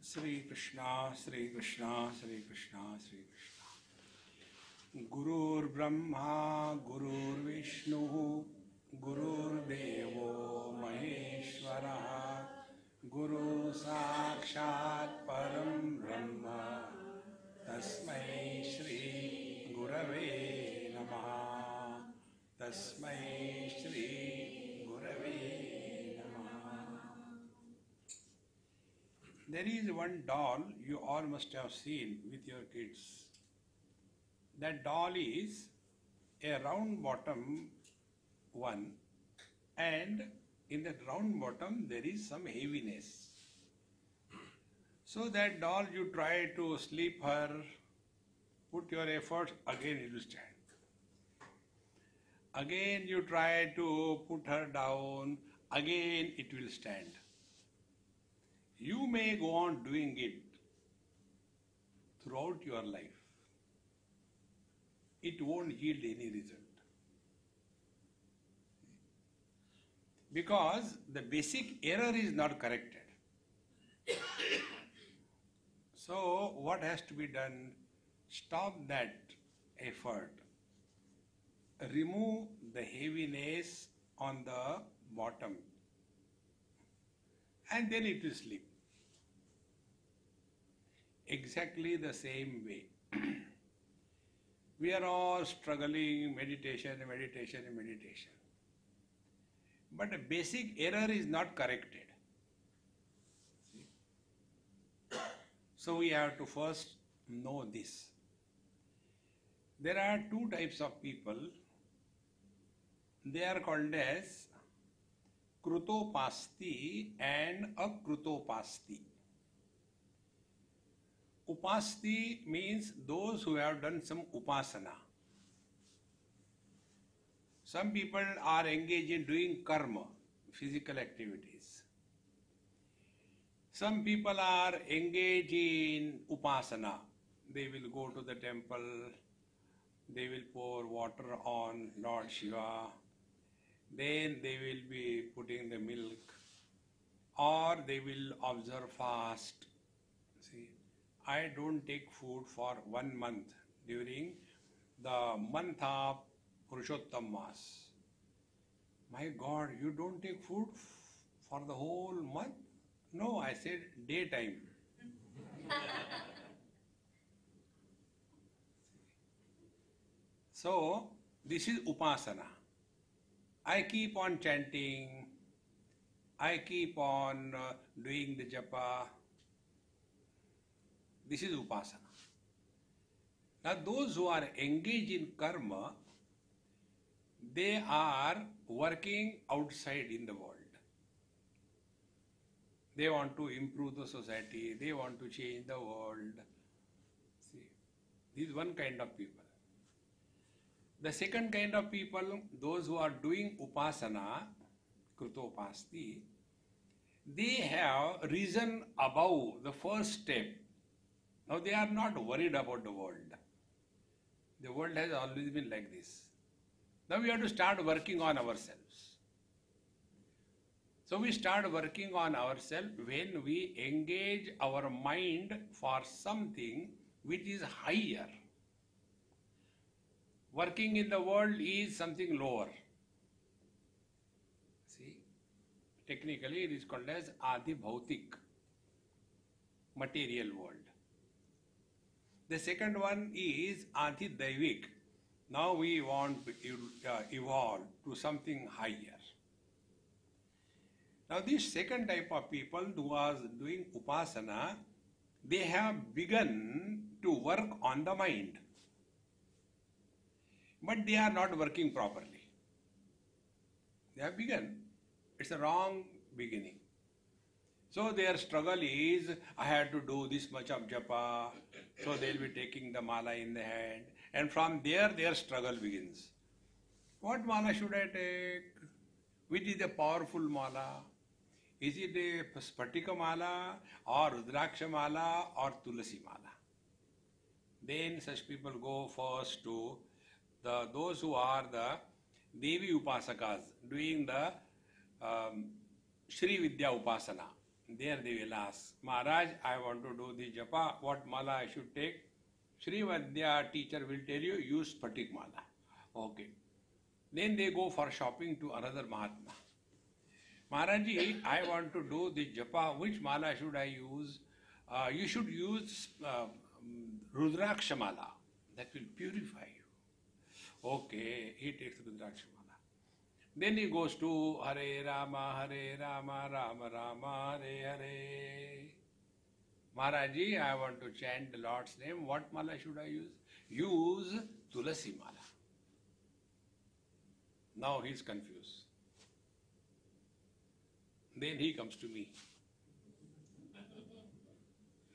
Sri Krishna, Sri Krishna, Sri Krishna, Sri Krishna. Gurur Brahma, Gurur Vishnu, Gurur Devo Maheshwara, Guru Sakshat Param Brahma, Tasmai Shri Gurave Namaha, Tasmai Shri Gurave Namaha. There is one doll you all must have seen with your kids. That doll is a round bottom one, and in that round bottom there is some heaviness. So that doll, you try to sleep her, put your efforts, again it will stand. Again you try to put her down, again it will stand. You may go on doing it throughout your life. It won't yield any result. Because the basic error is not corrected. So what has to be done? Stop that effort. Remove the heaviness on the bottom, and then it will sleep. Exactly the same way. We are all struggling, meditation. But a basic error is not corrected. So we have to first know this. There are two types of people. They are called as Krutopasti and Akrutopasti. Upasti means those who have done some upasana. Some people are engaged in doing karma, physical activities. Some people are engaged in upasana. They will go to the temple, they will pour water on Lord Shiva, then they will be putting the milk, or they will observe fast. See, I don't take food for 1 month during the month of Purushottam Mas. My God, you don't take food for the whole month? No, I said daytime. So, this is upasana. I keep on chanting, I keep on doing the japa. This is upasana. Now those who are engaged in karma, they are working outside in the world. They want to improve the society, they want to change the world. See, this is one kind of people. The second kind of people, those who are doing upasana, Krutopasti, they have risen above the first step. Now they are not worried about the world. The world has always been like this. Now we have to start working on ourselves. So we start working on ourselves when we engage our mind for something which is higher. Working in the world is something lower. See, technically it is called as Adi Bhautik, material world. The second one is Adi Daivik. Now we want to evolve to something higher. Now this second type of people who was doing upasana, they have begun to work on the mind. But they are not working properly. They have begun. It's a wrong beginning. So their struggle is, I have to do this much of japa, so they'll be taking the mala in the hand, and from there their struggle begins. What mala should I take? Which is a powerful mala? Is it a Spatika mala, or Rudraksha mala, or Tulasi mala? Then such people go first to those who are the Devi Upasakas, doing the Shri Vidya Upasana. There they will ask, Maharaj, I want to do the japa, what mala I should take? Sri Vadya teacher will tell you, use Spatik mala. Okay. Then they go for shopping to another Mahatma. Maharaji, I want to do the japa, which mala should I use? You should use Rudraksha mala. That will purify you. Okay, he takes Rudraksha mala. Then he goes to Hare Rama, Rama Rama, Hare Hare. Maharaji, I want to chant the Lord's name. What mala should I use? Use Tulasi mala. Now he is confused. Then he comes to me.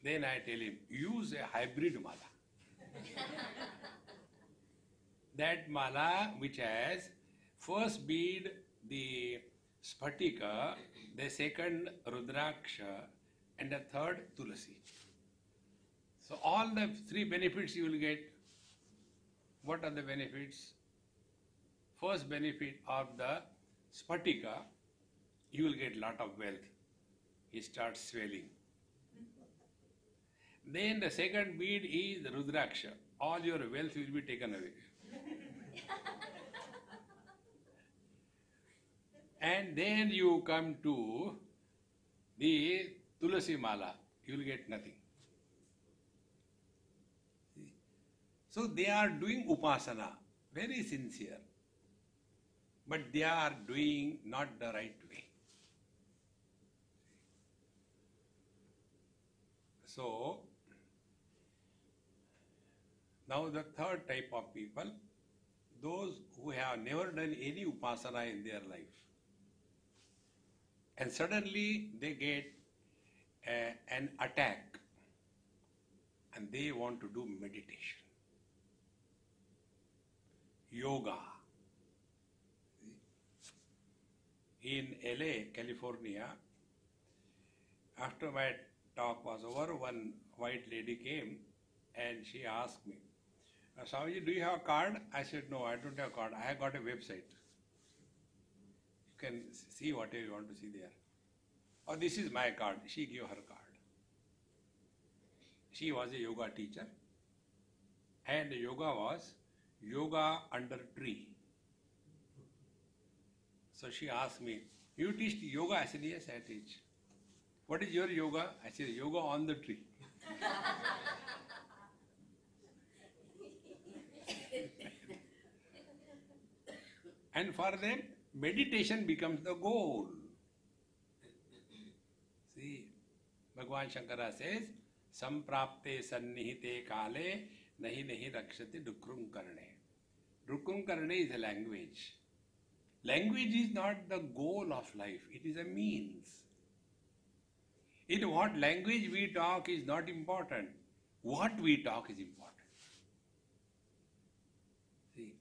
Then I tell him, use a hybrid mala. That mala which has first bead the Spatika, the second Rudraksha, and the third Tulasi. So all the three benefits you will get. What are the benefits? First benefit of the Spatika, you will get lot of wealth. It starts swelling. Then the second bead is Rudraksha. All your wealth will be taken away. And then you come to the Tulasi Mala. You will get nothing. So they are doing Upasana, very sincere. But they are doing not the right way. So, now the third type of people, those who have never done any upasana in their life. And suddenly they get an attack and they want to do meditation. Yoga. In LA, California, after my talk was over, one white lady came and she asked me, Swamiji, do you have a card? I said, no, I don't have a card. I have got a website. You can see whatever you want to see there. Oh, this is my card. She gave her card. She was a yoga teacher and the yoga was yoga under tree. So she asked me, you teach yoga? I said, yes, I teach. What is your yoga? I said, yoga on the tree. And for them, meditation becomes the goal. See, Bhagavan Shankara says, Samprapte sannihite kale nahi rakshati dukrum karne. Dukrum karne is a language. Language is not the goal of life, it is a means. In what language we talk is not important. What we talk is important. See?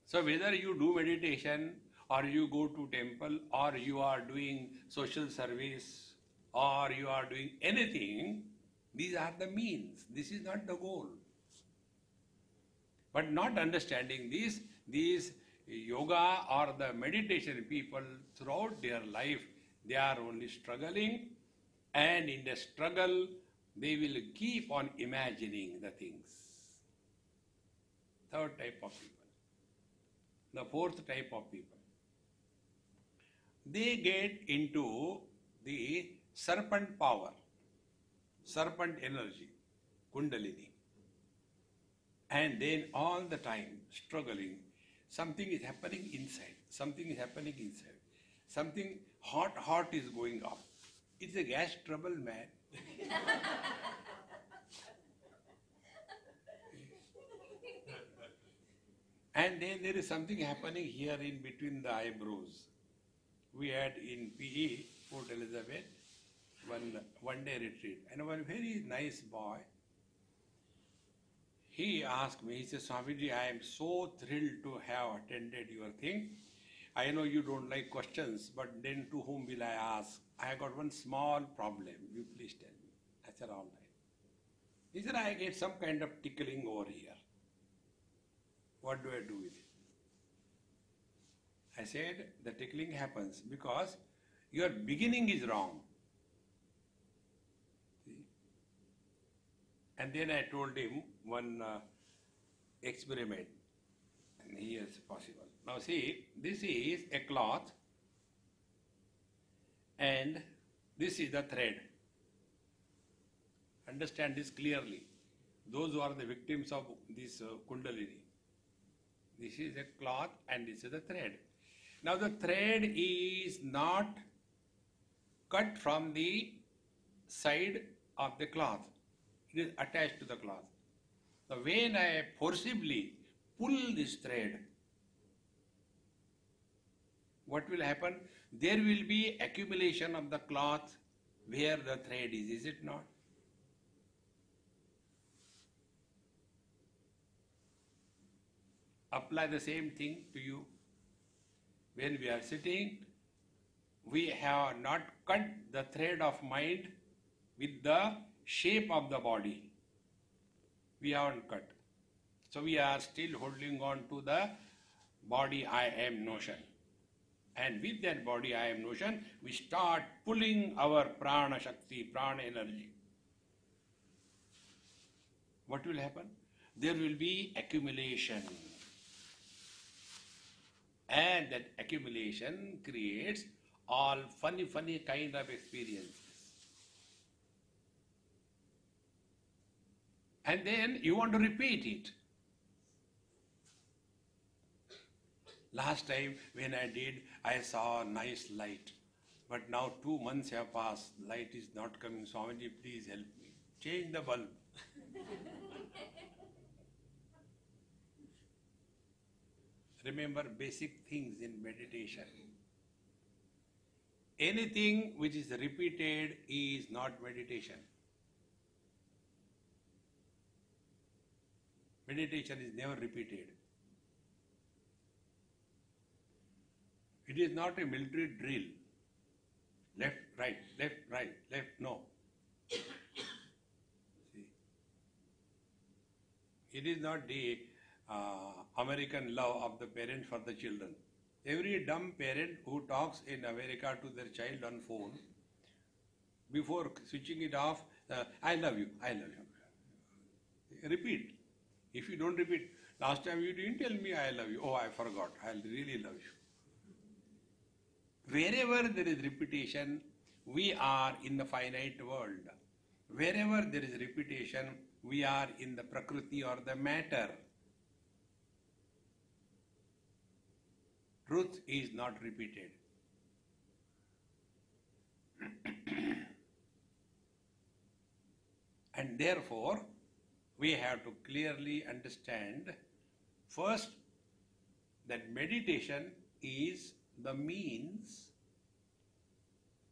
So whether you do meditation or you go to temple or you are doing social service or you are doing anything, these are the means. This is not the goal. But not understanding this, these yoga or the meditation people throughout their life, they are only struggling, and in the struggle they will keep on imagining the things. Third type of people. The fourth type of people. They get into the serpent power, serpent energy, Kundalini. And then all the time struggling, something is happening inside, something is happening inside. Something hot is going up. It's a gas trouble, man. And then there is something happening here in between the eyebrows. We had in PE, Port Elizabeth, one day retreat. And one very nice boy, he asked me, he said, Swamiji, I am so thrilled to have attended your thing. I know you don't like questions, but then to whom will I ask? I got one small problem. You please tell me. I said, all right. He said, I get some kind of tickling over here. What do I do with it? I said, the tickling happens because Your beginning is wrong. See? And then I told him one experiment. And here is possible. Now see, this is a cloth and this is the thread. Understand this clearly. Those who are the victims of this Kundalini. This is a cloth and this is the thread. Now the thread is not cut from the side of the cloth. It is attached to the cloth. So when I forcibly pull this thread, what will happen? There will be accumulation of the cloth where the thread is it not? Apply the same thing to you. When we are sitting, we have not cut the thread of mind with the shape of the body. We haven't cut. So we are still holding on to the body I am notion. And with that body I am notion, we start pulling our prana shakti, prana energy. What will happen? There will be accumulation. And that accumulation creates all funny kind of experiences. And then you want to repeat it. Last time when I did, I saw a nice light. But now 2 months have passed, light is not coming. Swamiji, please help me. Change the bulb. Remember basic things in meditation. Anything which is repeated is not meditation. Meditation is never repeated. It is not a military drill. Left, right, left, no. See, it is not the American love of the parents for the children. Every dumb parent who talks in America to their child on phone, before switching it off, I love you, I love you. Repeat. If you don't repeat, last time you didn't tell me I love you. Oh, I forgot. I really love you. Wherever there is repetition, we are in the finite world. Wherever there is repetition, we are in the Prakriti or the matter. Truth is not repeated. And therefore, we have to clearly understand first that meditation is the means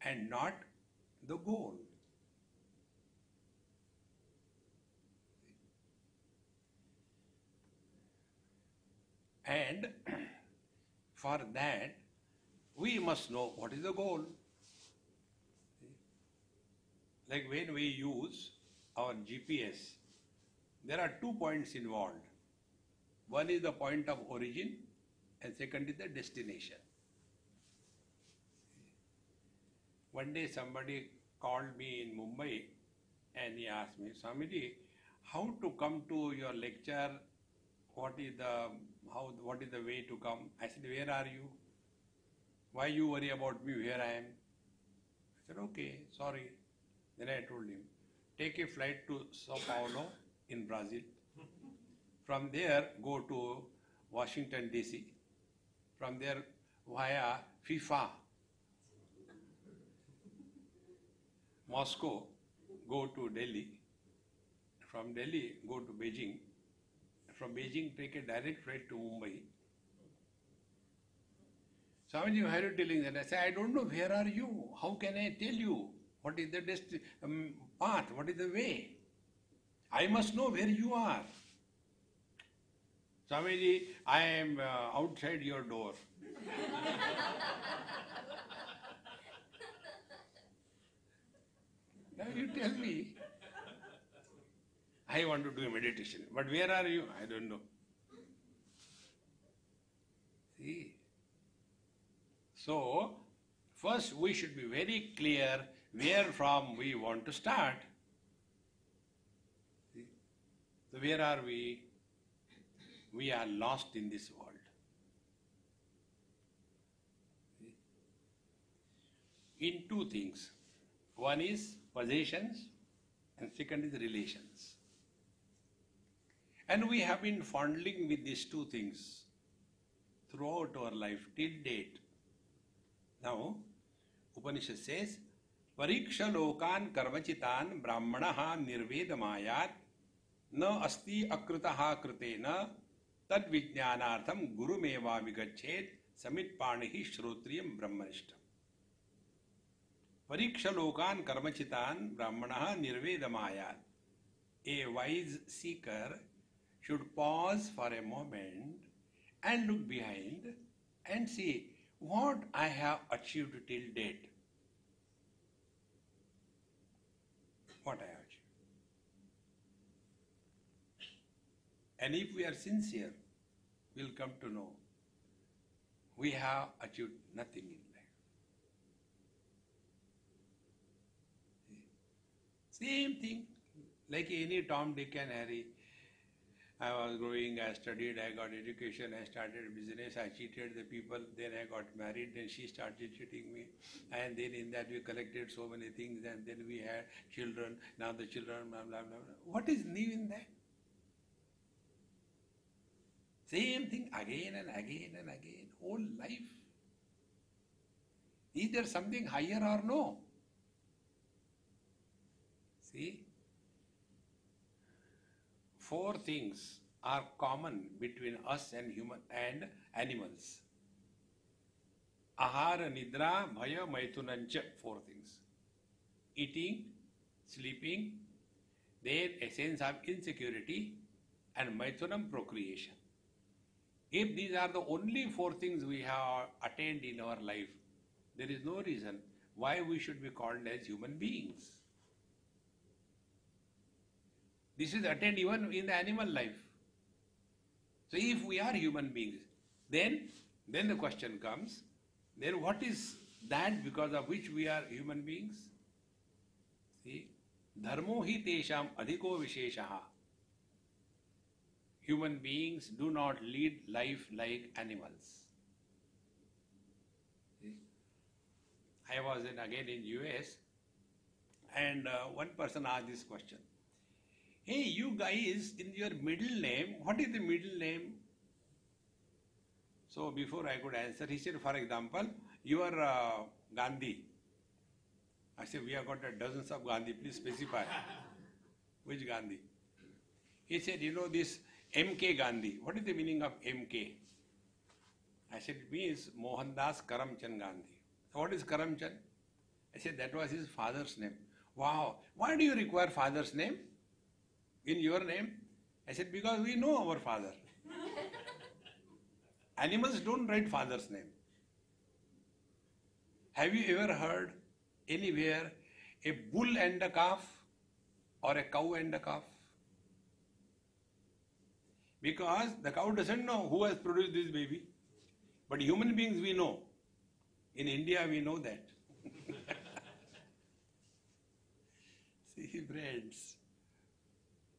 and not the goal. And for that, we must know what is the goal. Like when we use our GPS, there are 2 points involved. One is the point of origin and second is the destination. One day somebody called me in Mumbai and he asked me, Swamiji, how to come to your lecture? What is the way to come? I said, where are you? Why you worry about me? Here I am. I said, okay, sorry. Then I told him, take a flight to Sao Paulo in Brazil. From there, go to Washington, D.C. From there, via FIFA, Moscow, go to Delhi. From Delhi, go to Beijing. From Beijing, take a direct flight to Mumbai. Swamiji, why are you telling that? I say, I don't know, where are you? How can I tell you? What is the path? What is the way? I must know where you are. Swamiji, I am outside your door. Now you tell me. I want to do a meditation. But where are you? I don't know. See? So, First, we should be very clear where from we want to start. See? So where are we? We are lost in this world. See? In two things. One is possessions and second is relations. And we have been fondling with these two things throughout our life till date. Now, Upanishad says, Pariksha lokan karmachitan brahmanaha nirvedamayat na asti akritaha kritena tad vijnanartham gurumeva vigachet samitpanihi shrotriyam brahmanishtam. Pariksha lokan karmachitan brahmanaha nirvedamayat. A wise seeker should pause for a moment and look behind and see what I have achieved till date. What I have achieved. And if we are sincere, we'll come to know we have achieved nothing in life. Same thing, like any Tom, Dick and Harry. I was growing, I studied, I got education, I started business, I cheated the people, then I got married, then she started cheating me, and then in that we collected so many things, and then we had children, now the children, blah, blah, blah, blah. What is new in that? Same thing again and again and again, whole life. Is there something higher or no? See? Four things are common between us and animals. Ahara, nidra, bhaya, maitunancha. Four things. Eating, sleeping, then a sense of insecurity, and maitunam, procreation. If these are the only four things we have attained in our life, there is no reason why we should be called as human beings. This is attained even in the animal life. So if we are human beings, then the question comes, then what is that because of which we are human beings? See, dharmo hi tesham adhiko visheshaha. Human beings do not lead life like animals. See? I was again in US, and one person asked this question. Hey, you guys, in your middle name, what is the middle name? So before I could answer, he said, for example, you are Gandhi. I said, we have got dozens of Gandhi, please specify. Which Gandhi? He said, you know this M.K. Gandhi. What is the meaning of M.K.? I said, it means Mohandas Karamchand Gandhi. So what is Karamchand? I said, that was his father's name. Wow, why do you require father's name in your name? I said, because we know our father. Animals don't write father's name. Have you ever heard anywhere a bull and a calf or a cow and a calf? Because the cow doesn't know who has produced this baby. But human beings we know. In India we know that. See, friends.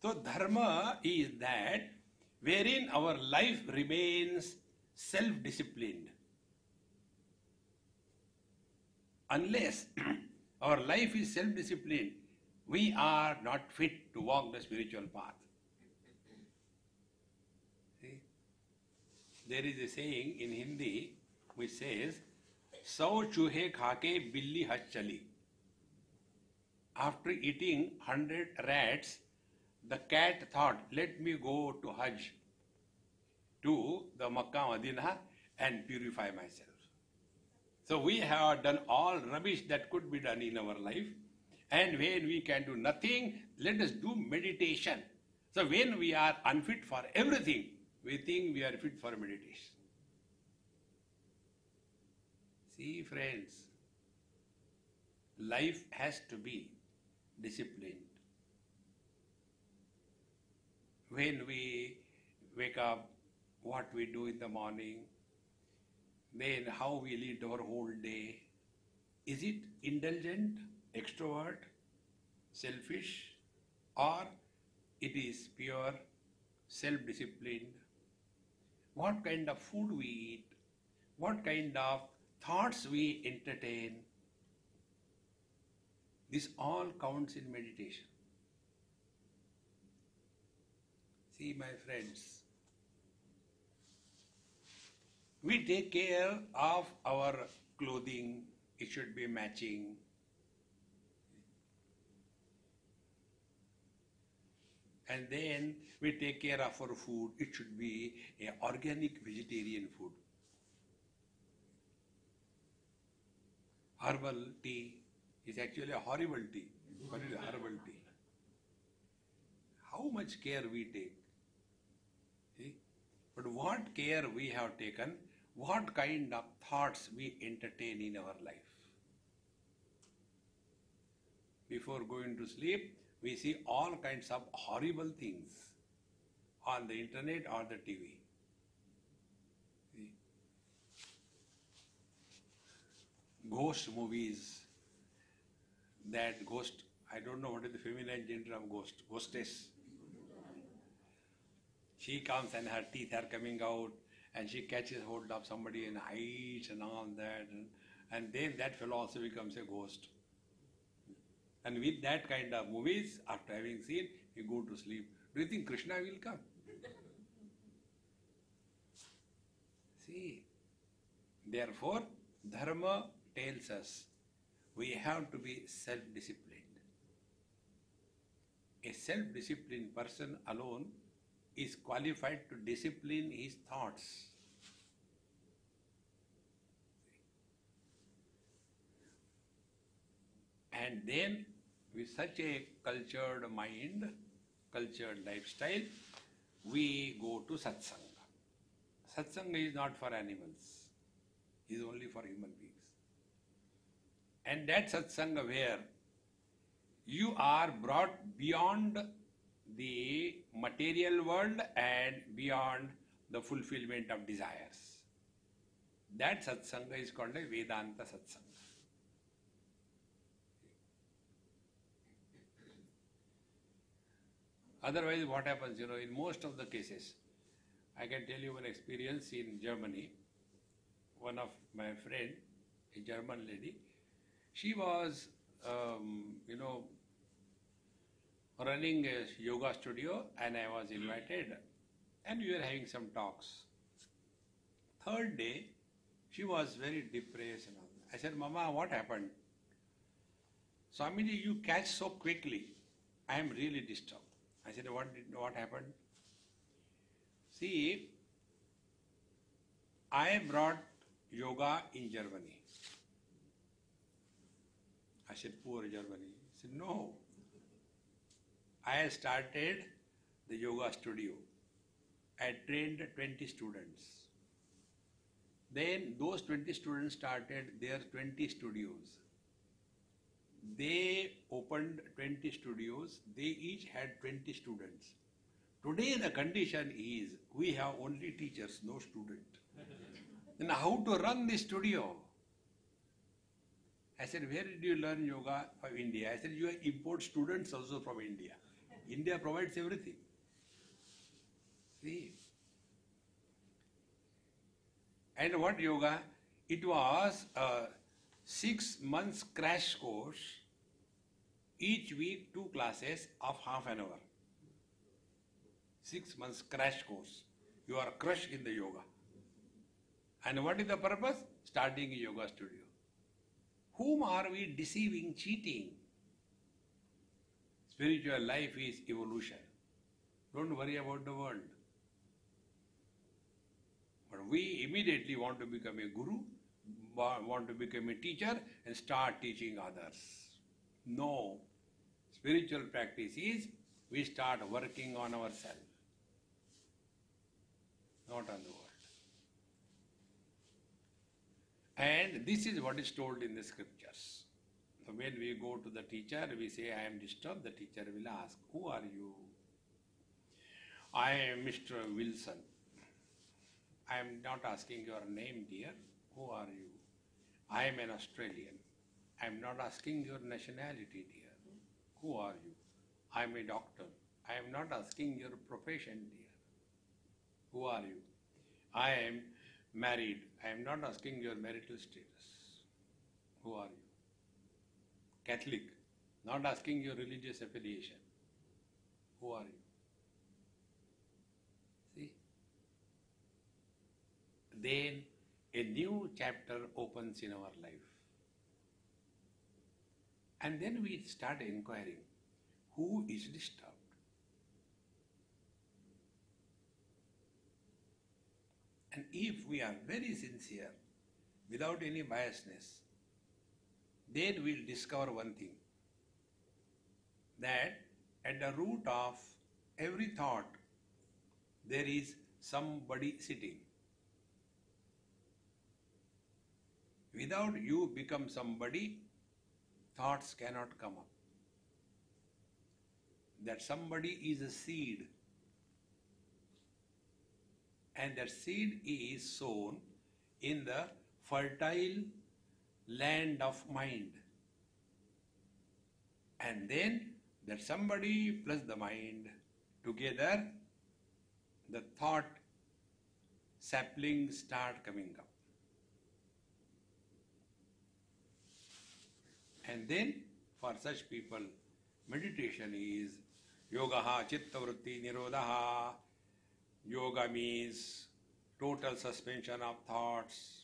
So dharma is that wherein our life remains self-disciplined. Unless our life is self-disciplined, we are not fit to walk the spiritual path. See? There is a saying in Hindi which says, "Sau chuhe khake billi haj chali." After eating 100 rats, the cat thought, let me go to Hajj, to the Makkah Madinah and purify myself. So we have done all rubbish that could be done in our life, and when we can do nothing, let us do meditation. So when we are unfit for everything, we think we are fit for meditation. See, friends, life has to be disciplined. When we wake up, what we do in the morning, then how we lead our whole day, Is it indulgent, extrovert, selfish, or it is pure, self-disciplined? What kind of food we eat, what kind of thoughts we entertain, this all counts in meditation. See, my friends, we take care of our clothing, it should be matching. And then we take care of our food, it should be an organic vegetarian food. Herbal tea is actually a horrible tea, but it is herbal tea. How much care we take? See? But what care we have taken, what kind of thoughts we entertain in our life. Before going to sleep, we see all kinds of horrible things on the internet or the TV. See? Ghost movies, that ghost, I don't know what is the feminine gender of ghost, ghostess. She comes and her teeth are coming out and she catches hold of somebody and hides and all that, and then that fellow also becomes a ghost. And with that kind of movies, after having seen, you go to sleep. Do you think Krishna will come? See, therefore, Dharma tells us we have to be self-disciplined. A self-disciplined person alone is qualified to discipline his thoughts. And then, with such a cultured mind, cultured lifestyle, we go to satsanga. Satsanga is not for animals, it is only for human beings. And that satsanga where you are brought beyond the material world and beyond the fulfillment of desires. That satsanga is called a Vedanta satsanga. Otherwise, what happens, in most of the cases, I can tell you one experience in Germany. One of my friend, a German lady, she was, running a yoga studio and I was invited and we were having some talks. Third day, she was very depressed and all. I said, Mama, what happened? Swamiji, you catch so quickly. I am really disturbed. I said, what happened? See, I brought yoga in Germany. I said, poor Germany. He said, no. I started the yoga studio. I trained 20 students. Then those 20 students started their 20 studios. They opened 20 studios. They each had 20 students. Today the condition is we have only teachers, no student. Then how to run the studio? I said, where did you learn yoga? From India. I said, you import students also from India. India provides everything. See? And what yoga? It was a 6 months crash course, each week 2 classes of half an hour. 6 months crash course. You are crushed in the yoga. And what is the purpose? Starting a yoga studio. Whom are we deceiving, cheating? Spiritual life is evolution. Don't worry about the world. But we immediately want to become a guru, want to become a teacher and start teaching others. No. Spiritual practice is we start working on ourselves, not on the world. And this is what is told in the scriptures. So when we go to the teacher, we say, I am disturbed. The teacher will ask, who are you? I am Mr. Wilson. I am not asking your name, dear. Who are you? I am an Australian. I am not asking your nationality, dear. Who are you? I am a doctor. I am not asking your profession, dear. Who are you? I am married. I am not asking your marital status. Who are you? Catholic. Not asking your religious affiliation. Who are you? See? Then a new chapter opens in our life. And then we start inquiring, who is disturbed? And if we are very sincere, without any biasness, then we'll discover one thing, that at the root of every thought, there is somebody sitting. Without you become somebody, thoughts cannot come up. That somebody is a seed, and that seed is sown in the fertile land of mind. And then that somebody plus the mind together, the thought saplings start coming up. And then for such people, meditation is yogaha chitta vritti nirodhaha. Yoga means total suspension of thoughts.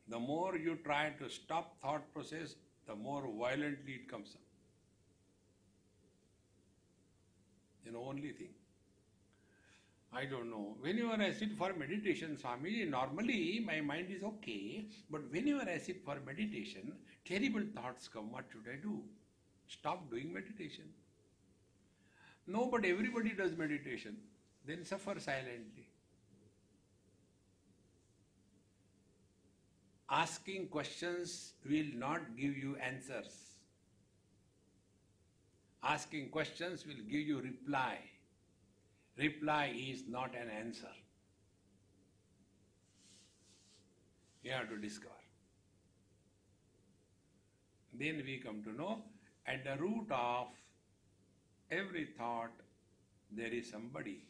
The more you try to stop thought process, the more violently it comes up. You know, only thing. I don't know. Whenever I sit for meditation, Swami, normally my mind is okay, but whenever I sit for meditation, terrible thoughts come. What should I do? Stop doing meditation. No, but everybody does meditation. Then suffer silently. Asking questions will not give you answers. Asking questions will give you reply. Reply is not an answer. You have to discover. Then we come to know, at the root of every thought, there is somebody.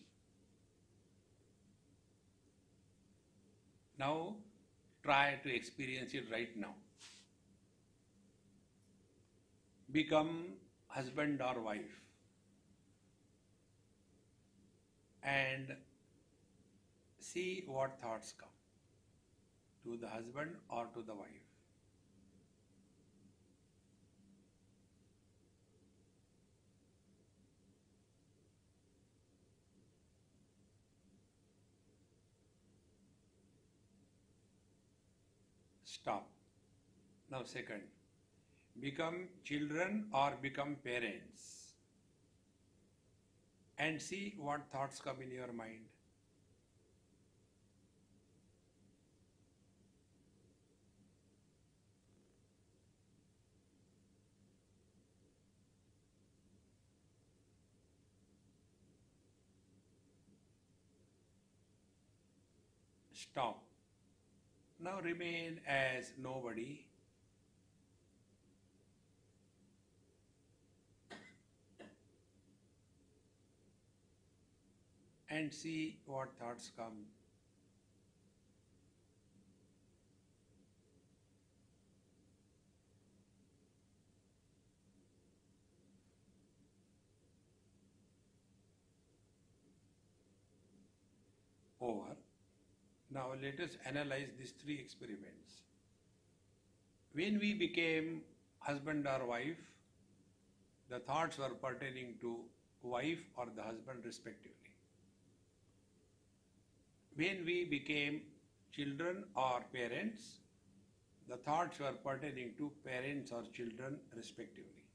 Now, try to experience it right now. Become husband or wife and see what thoughts come to the husband or to the wife. Stop. Now second, become children or become parents and see what thoughts come in your mind. Stop. Now remain as nobody. And see what thoughts come. Over. Now let us analyze these three experiments. When we became husband or wife, the thoughts were pertaining to wife or the husband respectively. When we became children or parents, the thoughts were pertaining to parents or children respectively.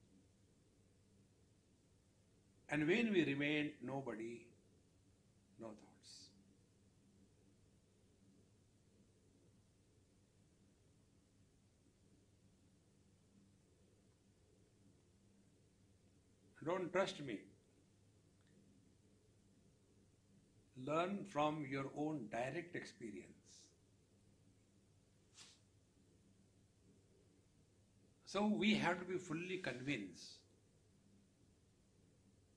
And when we remained nobody, no thoughts. Don't trust me. Learn from your own direct experience. So we have to be fully convinced.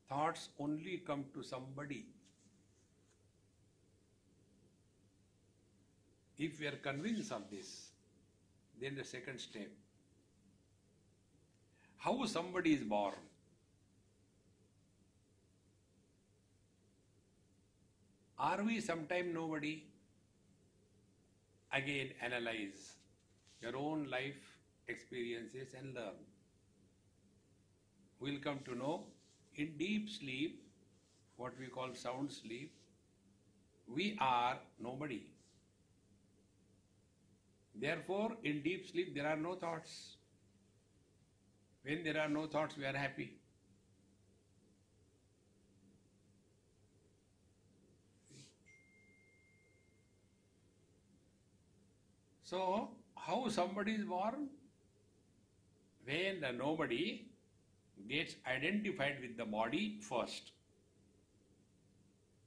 Thoughts only come to somebody if we are convinced of this. Then the second step. How somebody is born. Are we sometime nobody? Again, analyze your own life experiences and learn. We'll come to know in deep sleep, what we call sound sleep, we are nobody. Therefore, in deep sleep, there are no thoughts. When there are no thoughts, we are happy. So, how somebody is born? When the nobody gets identified with the body first.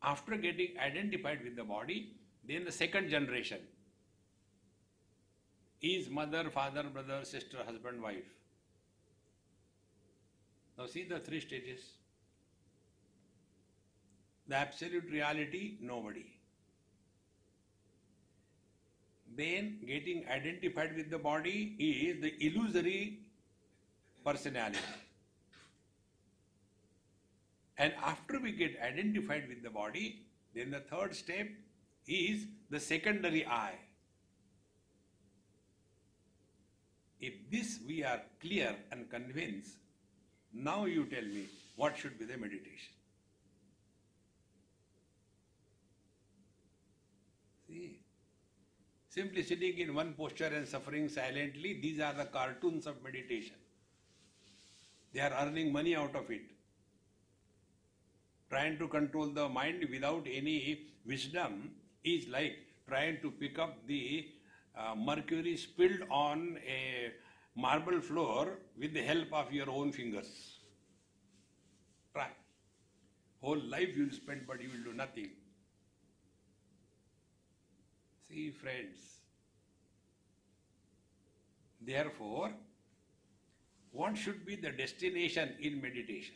After getting identified with the body, then the second generation is mother, father, brother, sister, husband, wife. Now see the three stages. The absolute reality, nobody. Then getting identified with the body is the illusory personality. And after we get identified with the body, then the third step is the secondary I. If this we are clear and convinced, now you tell me what should be the meditation. See, simply sitting in one posture and suffering silently, these are the cartoons of meditation. They are earning money out of it. Trying to control the mind without any wisdom is like trying to pick up the mercury spilled on a marble floor with the help of your own fingers. Try. Whole life you will spend, but you will do nothing. See, friends. Therefore, what should be the destination in meditation?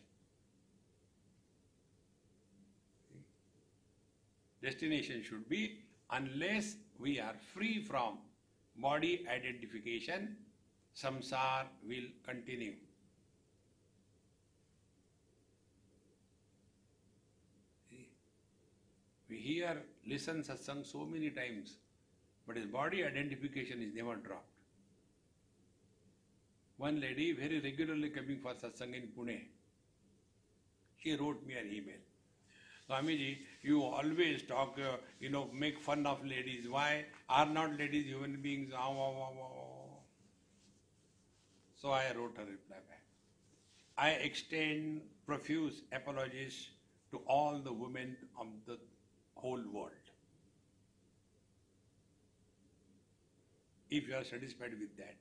Destination should be, unless we are free from body identification, samsara will continue. We hear, listen satsang so many times, but his body identification is never dropped. One lady very regularly coming for satsang in Pune, she wrote me an email. Swamiji, you always talk, make fun of ladies. Why? Are not ladies human beings? So I wrote a reply back. I extend profuse apologies to all the women of the whole world. If you are satisfied with that,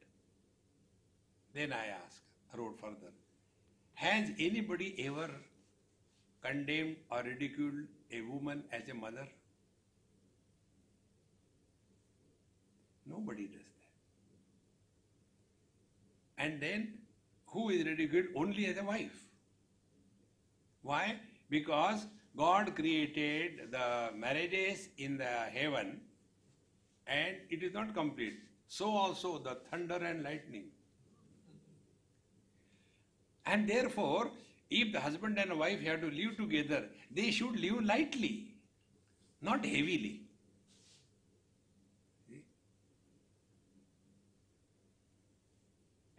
then I wrote further, has anybody ever condemned or ridiculed a woman as a mother? Nobody does that. And then, who is ridiculed? Only as a wife. Why? Because God created the marriages in the heaven and it is not complete. So also the thunder and lightning. And therefore, if the husband and wife have to live together, they should live lightly, not heavily. See?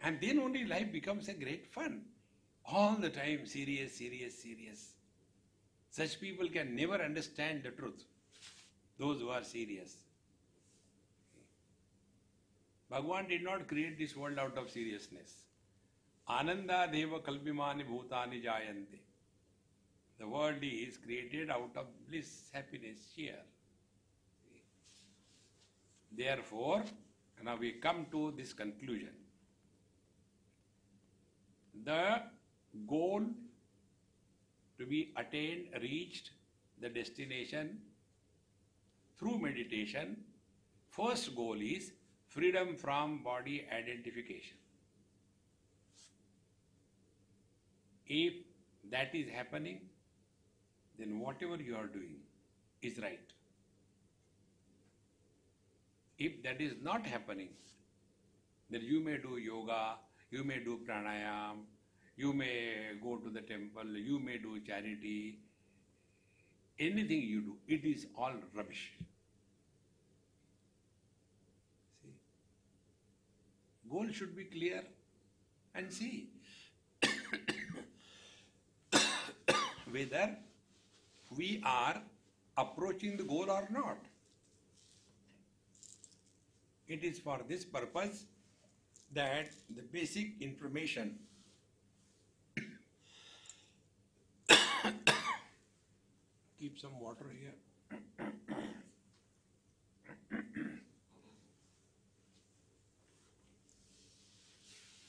And then only life becomes a great fun. All the time serious, serious, serious. Such people can never understand the truth, those who are serious. Bhagavan did not create this world out of seriousness. Ananda deva kalpimani bhutani jayante. The world is created out of bliss, happiness, cheer. Therefore, now we come to this conclusion. The goal to be attained, reached, the destination through meditation, first goal is freedom from body identification. If that is happening, then whatever you are doing is right. If that is not happening, then you may do yoga, you may do pranayam, you may go to the temple, you may do charity. Anything you do, it is all rubbish. See? Goal should be clear and see whether we are approaching the goal or not. It is for this purpose that the basic information keep some water here.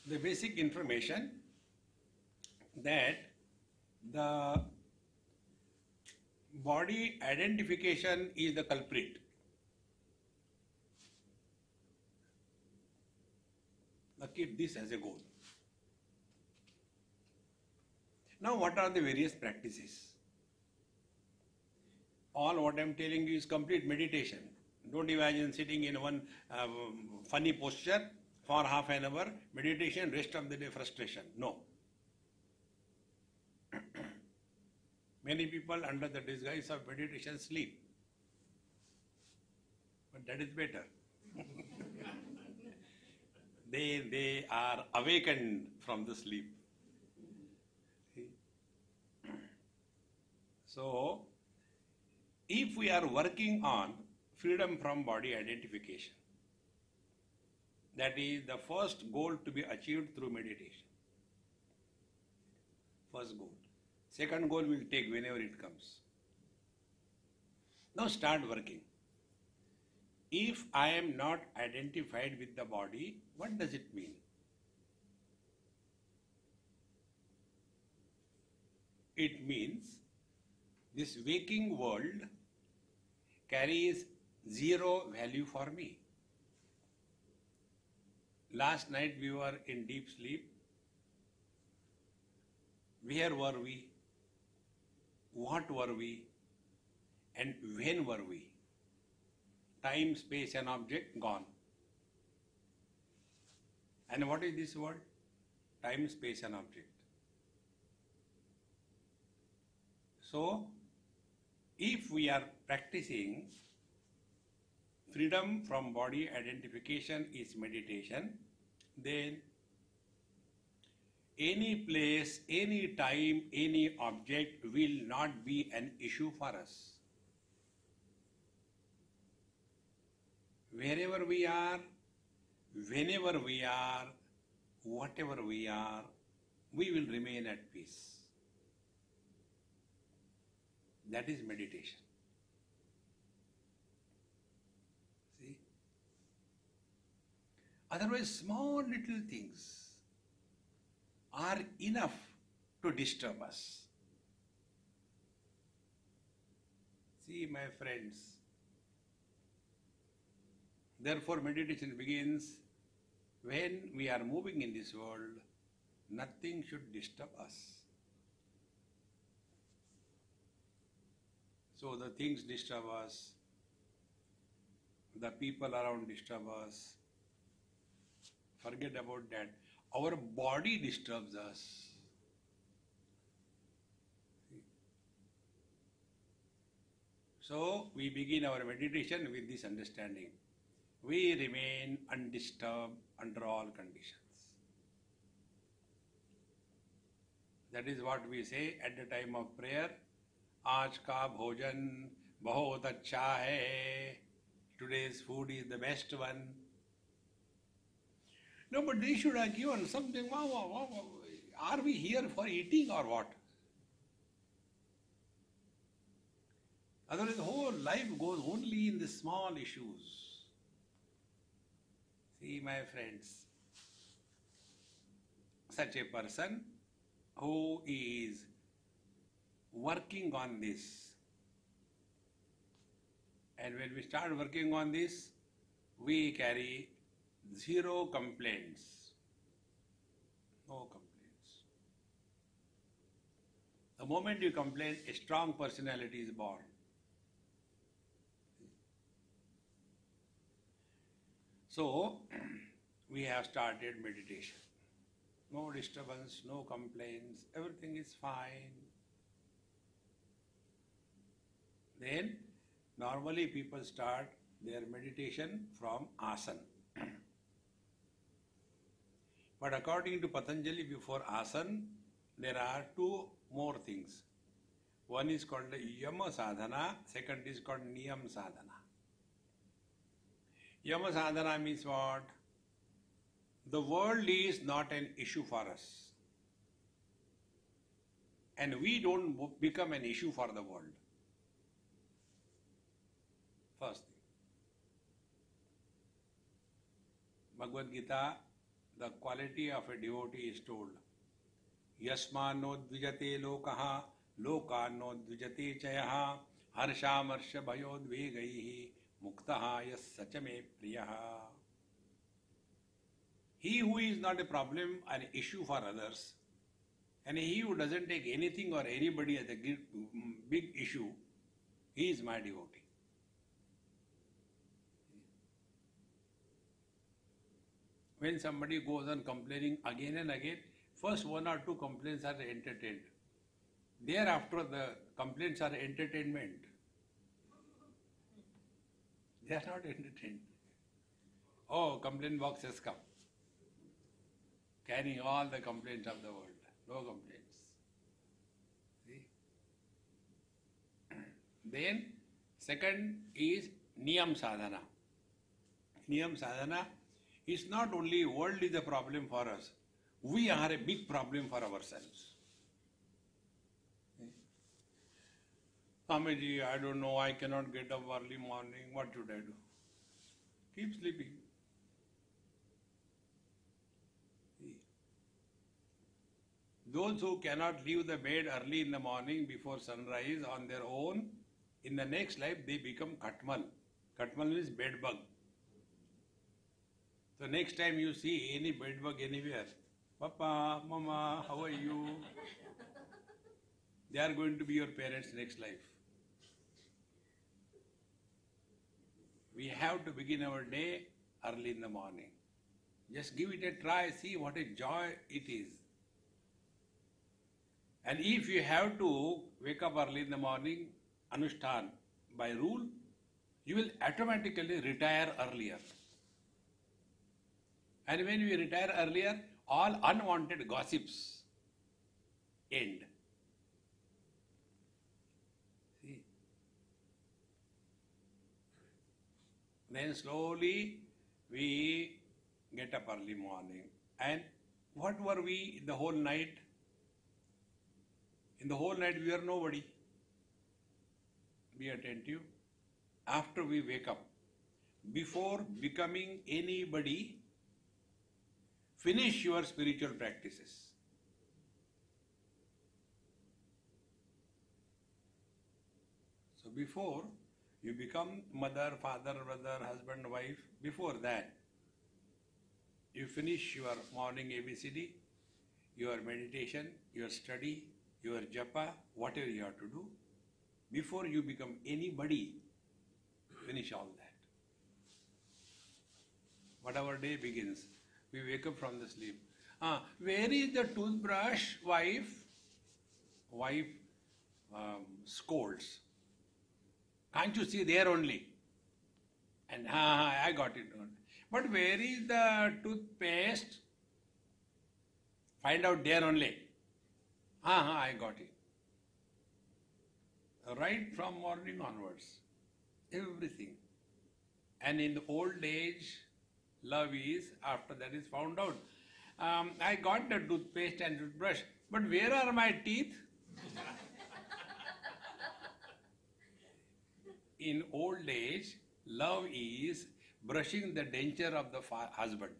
The basic information that the body identification is the culprit. Now keep this as a goal. Now what are the various practices? All what I am telling you is complete meditation. Don't imagine sitting in one funny posture for half an hour, meditation, rest of the day frustration. No. Many people under the disguise of meditation sleep. But that is better. They are awakened from the sleep. So, if we are working on freedom from body identification, that is the first goal to be achieved through meditation. First goal. Second goal will take whenever it comes. Now start working. If I am not identified with the body, what does it mean? It means this waking world carries zero value for me. Last night we were in deep sleep. Where were we? What were we? And when were we? Time, space and object gone. And what is this word? Time, space and object. So, if we are practicing freedom from body identification is meditation, then any place, any time, any object will not be an issue for us. Wherever we are, whenever we are, whatever we are, we will remain at peace. That is meditation. See? Otherwise, small little things are enough to disturb us. See, my friends, therefore meditation begins when we are moving in this world, nothing should disturb us. So the things disturb us, the people around disturb us. Forget about that. Our body disturbs us. So we begin our meditation with this understanding. We remain undisturbed under all conditions. That is what we say at the time of prayer. Aaj ka bhojan bahut acha hai. Today's food is the best one. No, but they should have given something. Are we here for eating or what? Otherwise, the whole life goes only in the small issues. See, my friends, such a person who is working on this, and when we start working on this, we carry zero complaints. No complaints. The moment you complain, a strong personality is born. So, we have started meditation. No disturbance, no complaints, everything is fine. Then, normally people start their meditation from asana. But according to Patanjali, before asana, there are two more things. One is called yama sadhana, second is called niyam sadhana. Yama sadhana means what? The world is not an issue for us. And we don't become an issue for the world. First thing. Bhagavad Gita, the quality of a devotee is told. Yasmano dvijate lokaha, lokano dvijate chayaha, harshamarshya bhayodvegaihi, muktaha yas sachame priyaha. He who is not a problem, an issue for others, and he who doesn't take anything or anybody as a big issue, he is my devotee. When somebody goes on complaining again and again, first one or two complaints are entertained. Thereafter the complaints are entertainment. They are not entertained. Oh, complaint box has come. Carrying all the complaints of the world. No complaints. See? Then, second is niyam sadhana. Niyam sadhana is not only world is a problem for us, we are a big problem for ourselves. Swamiji, I don't know, I cannot get up early morning, what should I do? Keep sleeping. Those who cannot leave the bed early in the morning before sunrise on their own, in the next life they become katmal. Katmal means bed bug. So next time you see any bed bug anywhere, Papa, Mama, how are you? They are going to be your parents next life. We have to begin our day early in the morning. Just give it a try, see what a joy it is. And if you have to wake up early in the morning, Anushthan, by rule, you will automatically retire earlier. And when we retire earlier, all unwanted gossips end. See? Then slowly we get up early morning. And what were we the whole night? In the whole night we are nobody. Be attentive. After we wake up, before becoming anybody, finish your spiritual practices. So before you become mother, father, brother, husband, wife, before that, you finish your morning ABCD, your meditation, your study, your japa, whatever you have to do. Before you become anybody, finish all that. But our day begins. We wake up from the sleep. Where is the toothbrush, wife? Wife scolds. Can't you see there only? And I got it. But where is the toothpaste? Find out there only. I got it. Right from morning onwards. Everything. And in the old age, love is, after that is found out. I got the toothpaste and toothbrush, but where are my teeth? In old age, love is brushing the denture of the husband.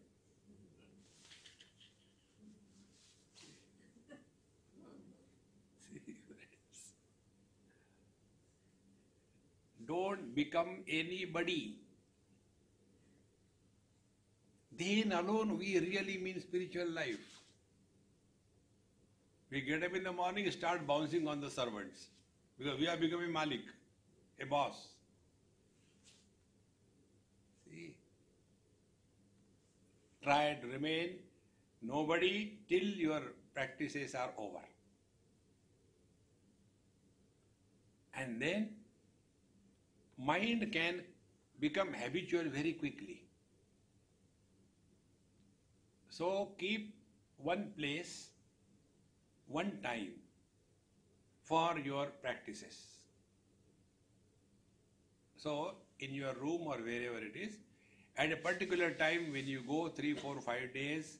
Don't become anybody. Then alone we really mean spiritual life. We get up in the morning, start bouncing on the servants because we are becoming Malik, a boss. See? Try to remain nobody till your practices are over. And then mind can become habitual very quickly. So keep one place, one time for your practices. So in your room or wherever it is, at a particular time when you go 3, 4, 5 days,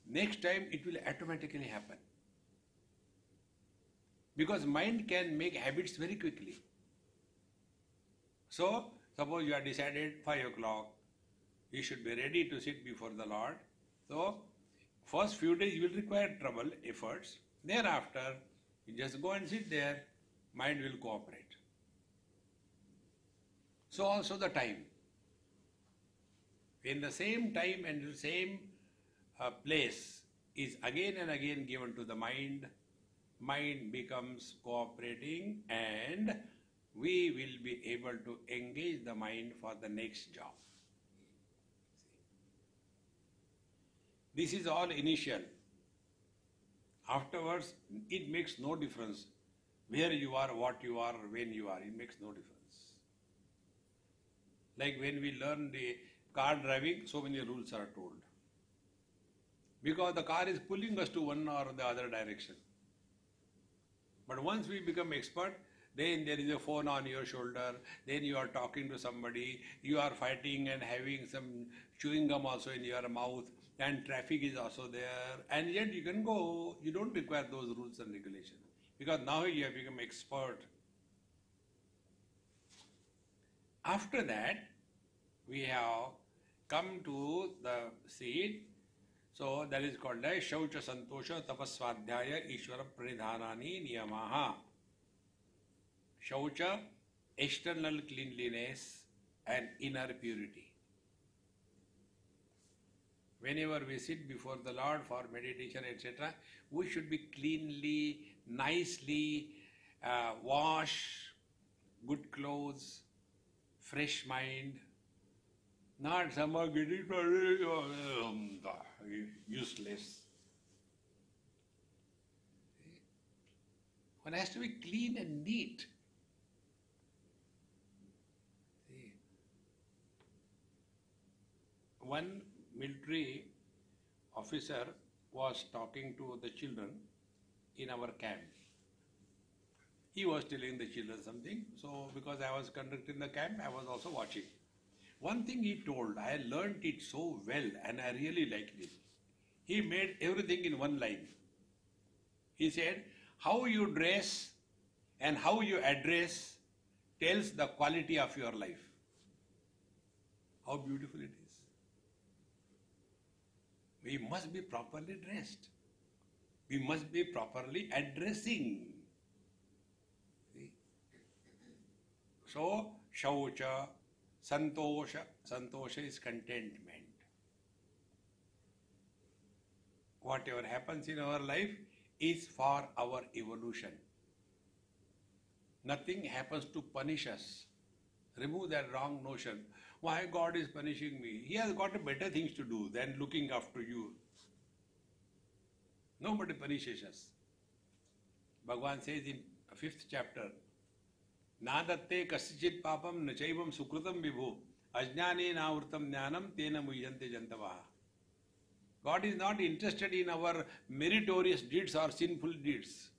next time it will automatically happen. Because mind can make habits very quickly. So suppose you are decided 5 o'clock, you should be ready to sit before the Lord. So first few days you will require trouble, efforts. Thereafter, you just go and sit there, mind will cooperate. So also the time. When the same time and the same place is again and again given to the mind, mind becomes cooperating and we will be able to engage the mind for the next job. This is all initial. Afterwards, it makes no difference where you are, what you are, when you are. It makes no difference. Like when we learn the car driving, so many rules are told. Because the car is pulling us to one or the other direction. But once we become expert, then there is a phone on your shoulder, then you are talking to somebody, you are fighting and having some chewing gum also in your mouth, and traffic is also there, and yet you can go, you don't require those rules and regulations, because now you have become expert. After that, we have come to the seed, so that is called as Shaucha Santosha Tapaswadhyaya Ishvara Pranidhanani Niyamaha. Shaucha, external cleanliness and inner purity. Whenever we sit before the Lord for meditation, etc., we should be cleanly, nicely wash, good clothes, fresh mind, not somehow getting useless. One has to be clean and neat. One military officer was talking to the children in our camp. He was telling the children something, so because I was conducting the camp, I was also watching. One thing he told, I learned it so well and I really liked it. He made everything in one line. He said, how you dress and how you address tells the quality of your life. How beautiful it is. We must be properly dressed. We must be properly addressing. See? So, Shaucha, Santosha. Santosha is contentment. Whatever happens in our life is for our evolution. Nothing happens to punish us. Remove that wrong notion. Why God is punishing me? He has got better things to do than looking after you. Nobody punishes us. Bhagavan says in 5th chapter, Nadatte kasichit papam nachaivam sukrutam vibhu ajnane navrutam jnanam tena muyante jantavaha. God is not interested in our meritorious deeds or sinful deeds.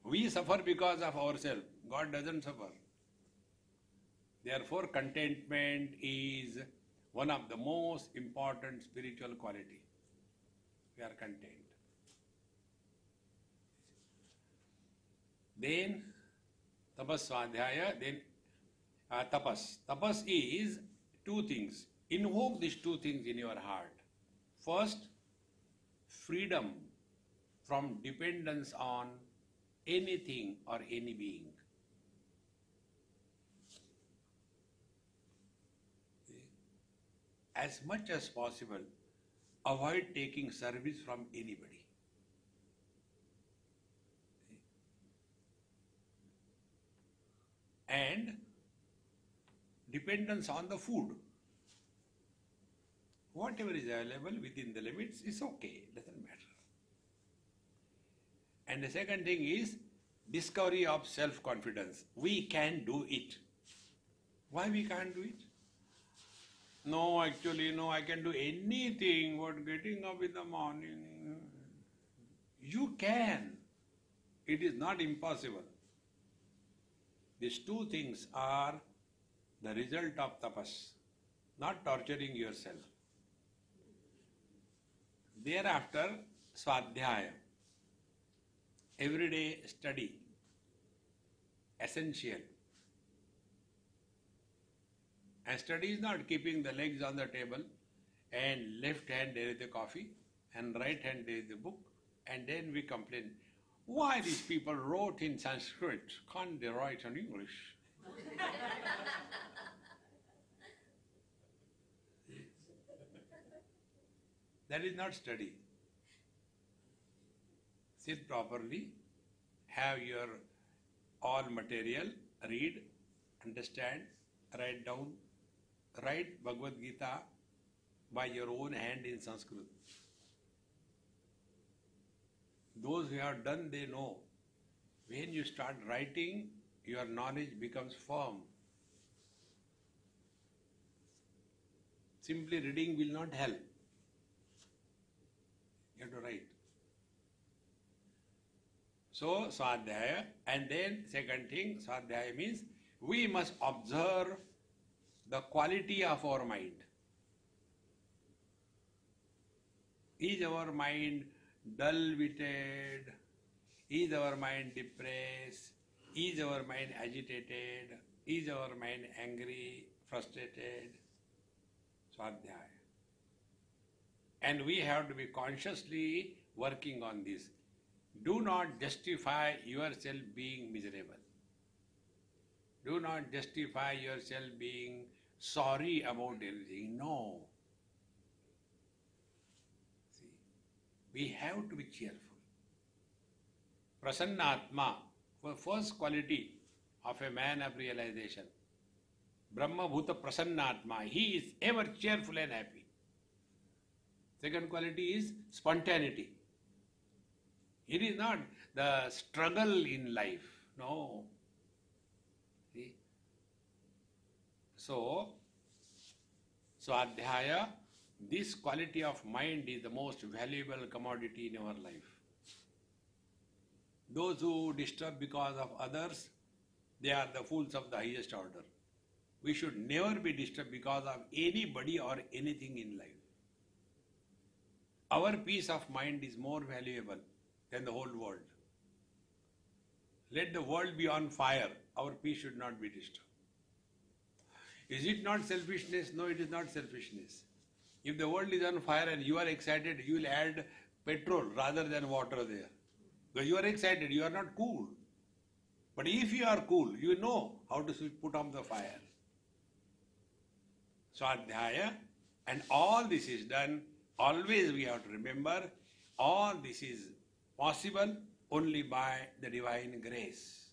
We suffer because of ourselves. God doesn't suffer. Therefore, contentment is one of the most important spiritual quality. We are content. Then, tapaswadhyaya, then tapas. Tapas is two things. Invoke these two things in your heart. First, freedom from dependence on anything or any being. As much as possible, avoid taking service from anybody. and dependence on the food. Whatever is available within the limits is okay, doesn't matter. And the second thing is discovery of self-confidence. We can do it. Why we can't do it? No, actually, no, I can do anything but getting up in the morning. You can. It is not impossible. These two things are the result of tapas, not torturing yourself. Thereafter, swadhyaya, everyday study, essential. And study is not keeping the legs on the table and left hand there is the coffee and right hand there is the book, and then we complain, why these people wrote in Sanskrit, can't they write in English? That is not study. Sit properly, have your all material, read, understand, write down, write Bhagavad Gita by your own hand in Sanskrit. Those who have done, they know. When you start writing, your knowledge becomes firm. Simply reading will not help. You have to write. So, Swadhyaya, and then second thing, Swadhyaya means we must observe the quality of our mind. Is our mind dull-witted? Is our mind depressed? Is our mind agitated? Is our mind angry, frustrated? Swadhyaya. And we have to be consciously working on this. Do not justify yourself being miserable. Do not justify yourself being sorry about everything. No. See, we have to be cheerful. Prasannatma, the first quality of a man of realization. Brahma Bhuta Prasannatma, he is ever cheerful and happy. Second quality is spontaneity. It is not the struggle in life. No. See? So Adhyaya, this quality of mind is the most valuable commodity in our life. Those who disturb because of others, they are the fools of the highest order. We should never be disturbed because of anybody or anything in life. Our peace of mind is more valuable than the whole world. Let the world be on fire. Our peace should not be disturbed. Is it not selfishness? No, it is not selfishness. If the world is on fire and you are excited, you will add petrol rather than water there. Because you are excited, you are not cool. But if you are cool, you know how to put on the fire. So Adhyaya, and all this is done, always we have to remember, all this is possible only by the divine grace.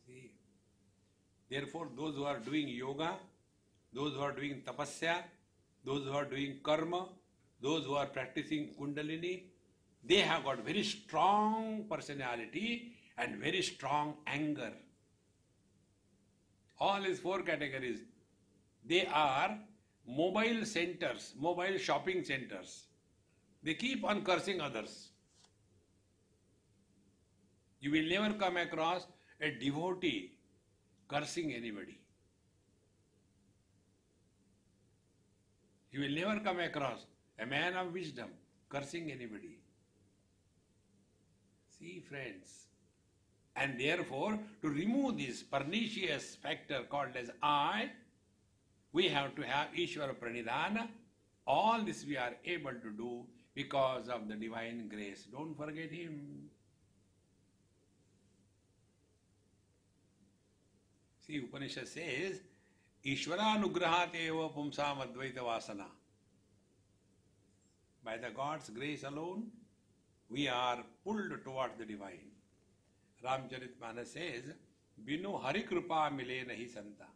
See, therefore those who are doing yoga, those who are doing tapasya, those who are doing karma, those who are practicing kundalini, they have got very strong personality and very strong anger. All these four categories, they are mobile centers, mobile shopping centers. They keep on cursing others. You will never come across a devotee cursing anybody. You will never come across a man of wisdom cursing anybody. See, friends. And therefore, to remove this pernicious factor called as I, we have to have Ishvara Pranidhana. All this we are able to do because of the divine grace. Don't forget him. See, Upanishad says, Ishvaranugrahat eva pumsam advaita vasana. By the God's grace alone, we are pulled towards the divine. Ramcharitmanas says, Binu Hari Kripa mile nahi santa.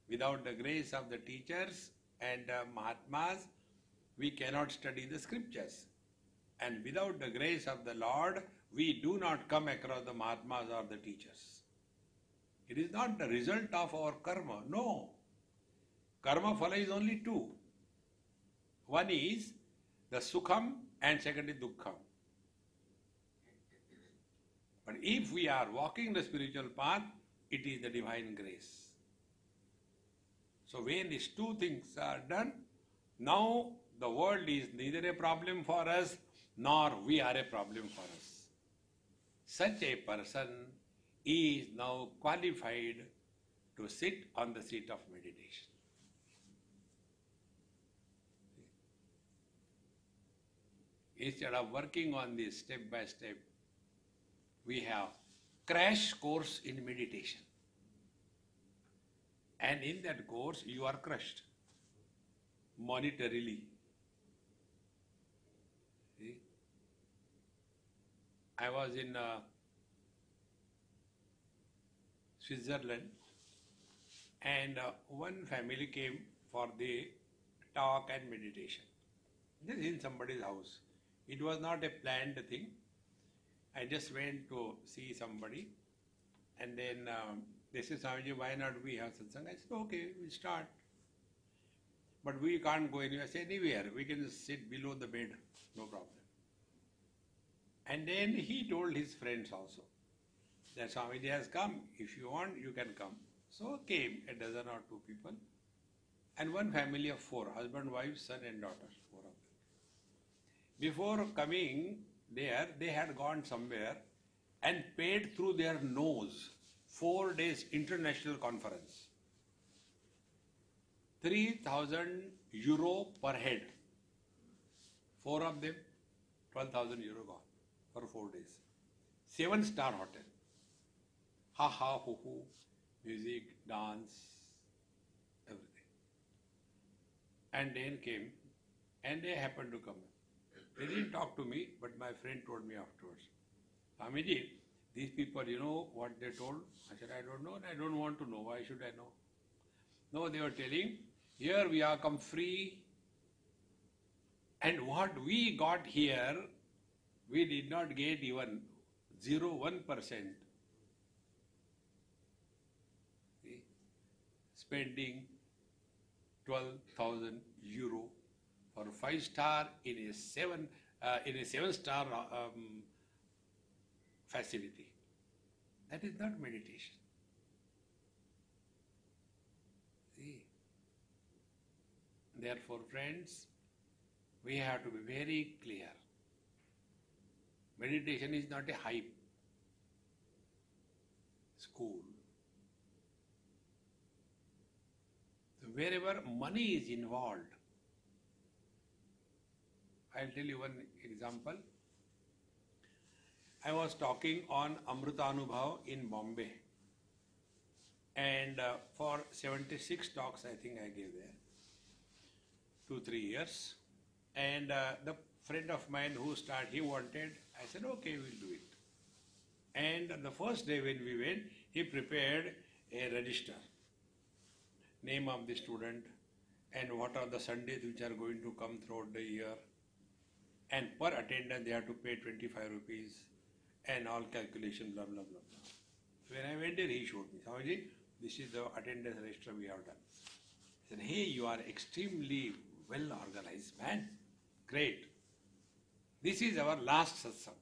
Without the grace of the teachers and Mahatmas, we cannot study the scriptures. And without the grace of the Lord, we do not come across the Mahatmas or the teachers. It is not the result of our karma. No. Karma phala is only two. One is the sukham and second is dukkham. But if we are walking the spiritual path, it is the divine grace. So when these two things are done, now the world is neither a problem for us nor we are a problem for us. Such a person is now qualified to sit on the seat of meditation. Instead of working on this step by step, we have crash course in meditation. And in that course, you are crushed monetarily. See? I was in Switzerland, and one family came for the talk and meditation. Just in somebody's house. It was not a planned thing. I just went to see somebody, and then they said, Swamiji, why not we have satsang? I said, okay, we'll start. But we can't go anywhere. I said, anywhere. We can just sit below the bed. No problem. And then he told his friends also that Swamiji has come. If you want, you can come. So came a dozen or two people. And one family of four, husband, wife, son and daughter, four of them. Before coming there, they had gone somewhere and paid through their nose 4 days international conference. 3,000 euro per head. Four of them, 12,000 euro gone for 4 days. 7-star hotel. Ha ha, hoo hoo, music, dance, everything. And then came, and they happened to come. They didn't talk to me, but my friend told me afterwards, Swamiji, these people, you know what they told? I said, I don't know, and I don't want to know. Why should I know? No, they were telling, here we are come free, and what we got here, we did not get even 0.1%. See? Spending 12,000 euro for 5-star in a 7-star facility. That is not meditation. See? Therefore, friends, we have to be very clear. Meditation is not a hype school. So wherever money is involved, I'll tell you one example. I was talking on Amrutanubhav in Bombay, and for 76 talks I think I gave there, 2-3 years, and the friend of mine who started, he wanted, I said okay, we'll do it. And the first day when we went, he prepared a register, name of the student and what are the Sundays which are going to come throughout the year, and per attendance they have to pay 25 rupees and all calculation, blah, blah, blah, blah. When I went there, he showed me, Swamiji, this is the attendance register we have done. He said, hey, you are extremely well organized, man. Great. This is our last satsang.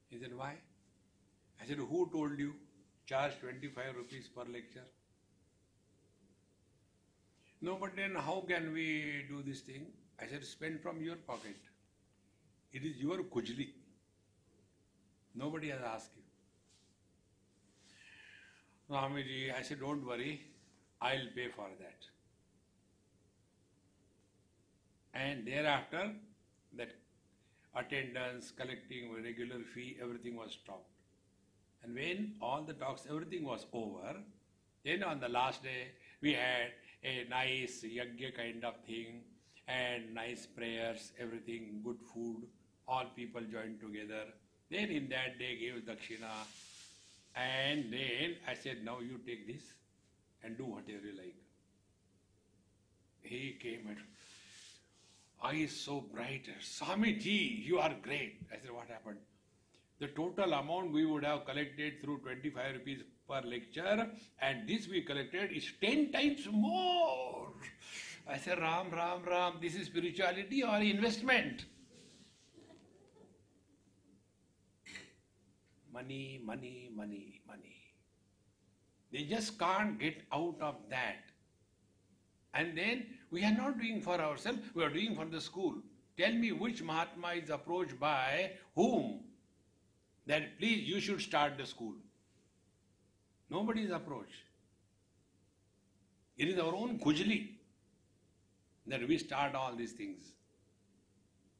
He said, why? I said, who told you? Charge 25 rupees per lecture. No, but then how can we do this thing? I said, spend from your pocket. It is your kujli. Nobody has asked you. Swamiji, I said, don't worry, I'll pay for that. And thereafter, that attendance, collecting regular fee, everything was stopped. And when all the talks, everything was over, then on the last day, we had a nice yajna kind of thing, and nice prayers, everything, good food, all people joined together, Then in that they gave dakshina, and then I said, now you take this and do whatever you like. He came and eyes so bright. Swami ji, you are great. I said, what happened? The total amount we would have collected through 25 rupees per lecture, and this we collected is 10 times more. I said, Ram, Ram, Ram, this is spirituality or investment? Money, money, money, money. They just can't get out of that. And then we are not doing for ourselves, we are doing for the school. Tell me which Mahatma is approached by whom that please you should start the school. Nobody is approached. It is our own kujli that we start all these things.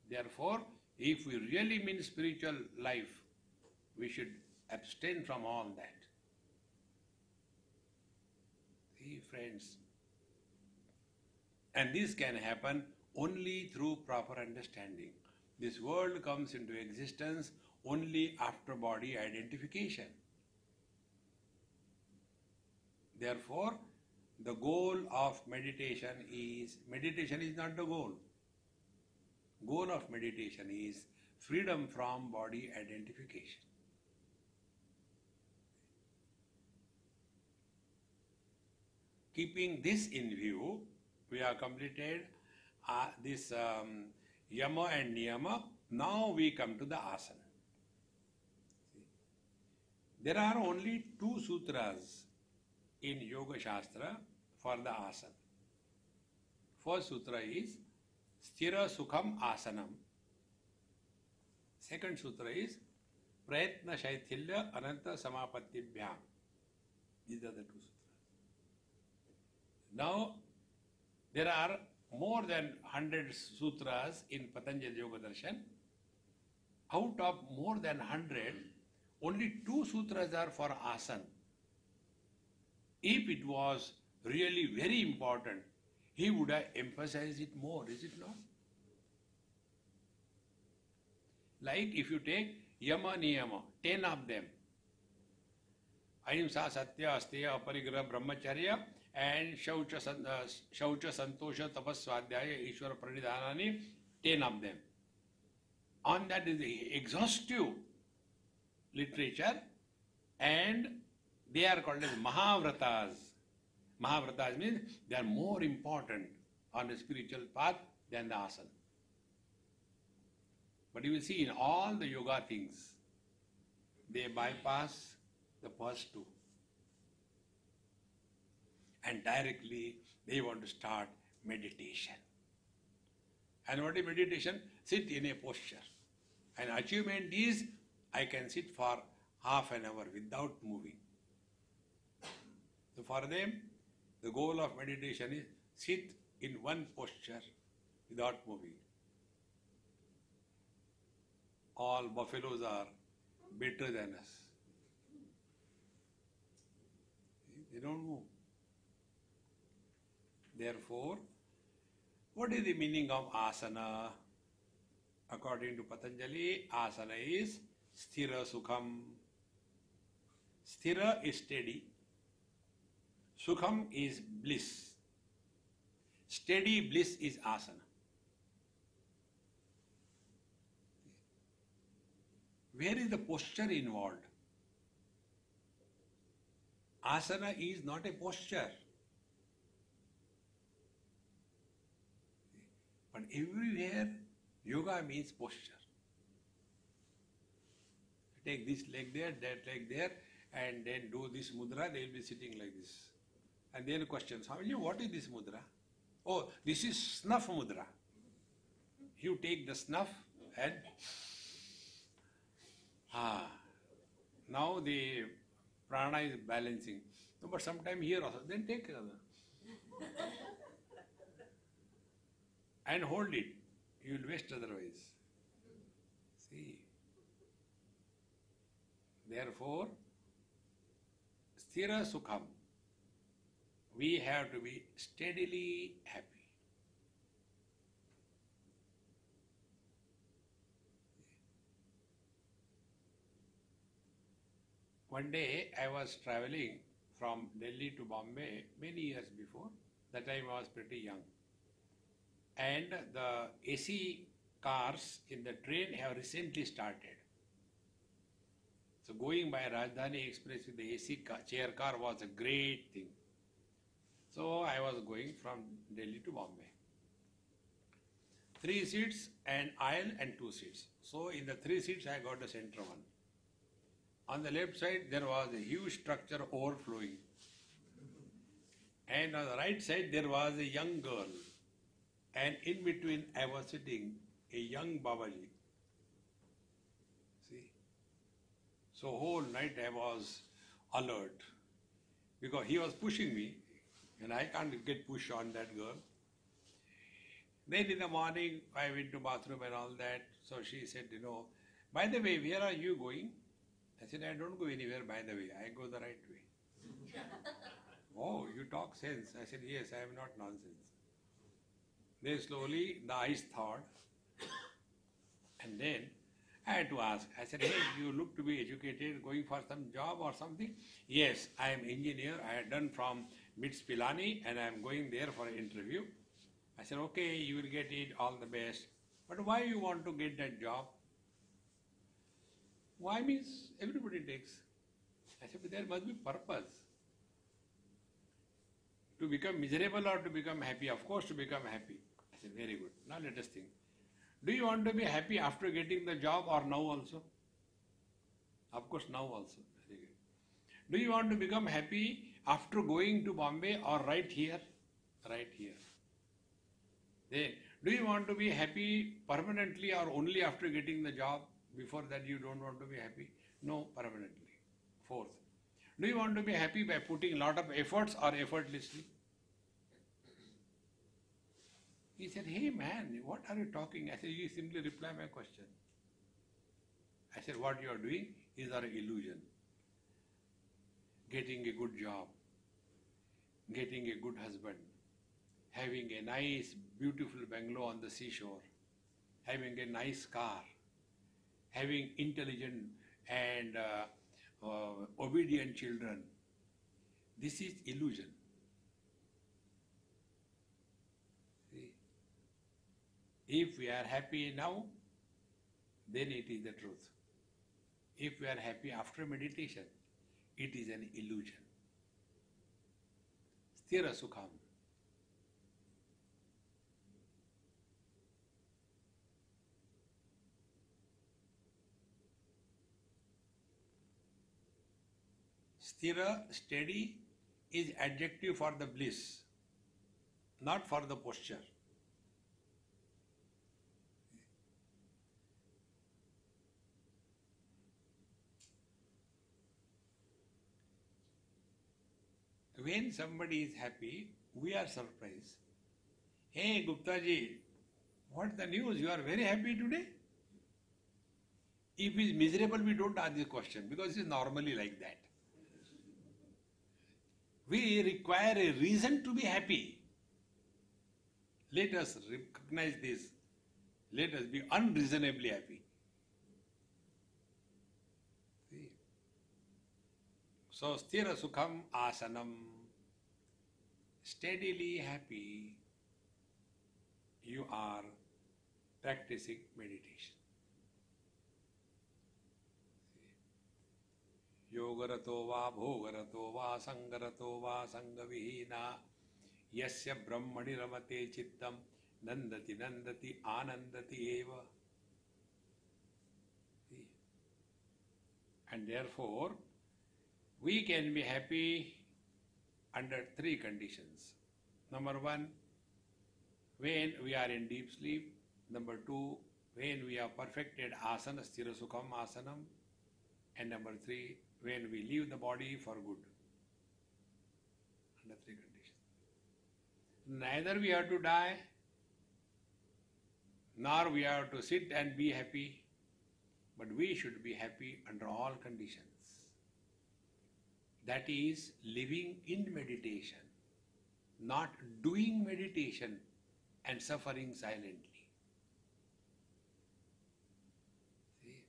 Therefore, if we really mean spiritual life, we should abstain from all that. See, friends, and this can happen only through proper understanding. This world comes into existence only after body identification. Therefore, the goal of meditation is not the goal. Goal of meditation is freedom from body identification. Keeping this in view, we have completed this yama and niyama. Now we come to the asana. There are only 2 sutras in Yoga Shastra for the asana. First sutra is Sthira Sukham Asanam. Second sutra is Prayatna Shaithilya Ananta Samapattibhyam. These are the 2 sutras. Now, there are more than 100 sutras in Patanjali Yoga Darshan. Out of more than 100, only 2 sutras are for asana. If it was really very important, he would have emphasized it more, is it not? Like if you take Yama Niyama, 10 of them, Ahimsa, Satya, Asteya, Aparigraha, Brahmacharya, and Shaucha, Santosha, Tapas, Swadhyaya, Ishvara, Pranidhanani, 10 of them. On that is the exhaustive literature, and they are called as Mahavratas. Mahavratas means they are more important on the spiritual path than the asana. But you will see in all the yoga things, they bypass the first 2. And directly they want to start meditation. And what is meditation? Sit in a posture. And achievement is, I can sit for half an hour without moving. So for them, the goal of meditation is sit in one posture without moving. All buffaloes are better than us. They don't move. Therefore, what is the meaning of asana? According to Patanjali, asana is Sthira Sukham. Sthira is steady. Sukham is bliss. Steady bliss is asana. Where is the posture involved? Asana is not a posture. But everywhere, yoga means posture. Take this leg there, that leg there, and then do this mudra, they will be sitting like this. And then question, Swami, what is this mudra? Oh, this is snuff mudra. You take the snuff and now the prana is balancing. No, but sometime here also, then take another. And hold it. You will waste otherwise. See. Therefore, Sthira Sukham. We have to be steadily happy. One day I was traveling from Delhi to Bombay many years before. That time I was pretty young. And the AC cars in the train have recently started. So going by Rajdhani Express with the AC chair car was a great thing. So I was going from Delhi to Bombay. 3 seats, an aisle and 2 seats. So in the 3 seats I got the center one. On the left side there was a huge structure overflowing. And on the right side there was a young girl. And in between I was sitting a young Babaji. See? So whole night I was alert. Because he was pushing me and I can't get pushed on that girl. Then in the morning I went to bathroom and all that. So she said, by the way, where are you going? I said, I don't go anywhere by the way. I go the right way. Oh, you talk sense. I said, yes, I am not nonsense. Then slowly the eyes thawed. And then I had to ask. I said, hey, you look to be educated, going for some job or something? Yes, I am engineer. I had done from MITS Pilani and I am going there for an interview. I said, okay, you will get it, all the best. But why you want to get that job? Why means everybody takes. I said, but there must be purpose. To become miserable or to become happy? Of course, to become happy. I said, very good. Now let us think. Do you want to be happy after getting the job or now also? Of course, now also. Very good. Do you want to become happy after going to Bombay or right here? Right here. Then, do you want to be happy permanently or only after getting the job? Before that you don't want to be happy? No, permanently. Fourth, do you want to be happy by putting a lot of efforts or effortlessly? He said, hey man, what are you talking? I said, you simply reply my question. I said, what you are doing is our illusion. Getting a good job, getting a good husband, having a nice, beautiful bungalow on the seashore, having a nice car, having intelligent and obedient children. This is illusion. See? If we are happy now, then it is the truth. If we are happy after meditation, it is an illusion. Sthira Sukham. Sthira, steady, is adjective for the bliss, not for the posture. When somebody is happy, we are surprised. Hey Gupta ji, what's the news? You are very happy today? If he is miserable, we don't ask this question because it is normally like that. We require a reason to be happy. Let us recognize this. Let us be unreasonably happy. See? So, sthira sukham asanam. Steadily happy, you are practicing meditation. Yogarato va bhogarato va sangarato va sangavihina yasya brahmani ramate chittam nandati nandati anandati eva. And therefore, we can be happy under 3 conditions. Number 1, when we are in deep sleep. Number 2, when we have perfected asana, sthira sukham asanam. And number 3, when we leave the body for good. Under 3 conditions. Neither we have to die, nor we have to sit and be happy, but we should be happy under all conditions. That is living in meditation, not doing meditation and suffering silently. See?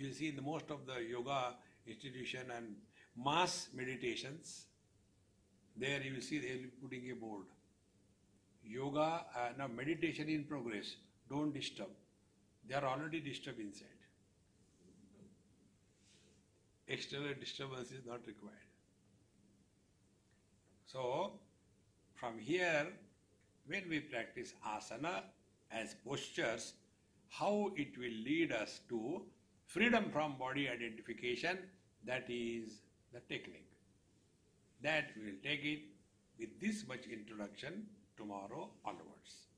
You will see in the most of the yoga institution and mass meditations, there you will see they will be putting a board. Yoga, now meditation in progress, don't disturb. They are already disturbed inside. External disturbance is not required. So, from here, when we practice asana as postures, how it will lead us to freedom from body identification, that is the technique. That we will take it with this much introduction tomorrow onwards.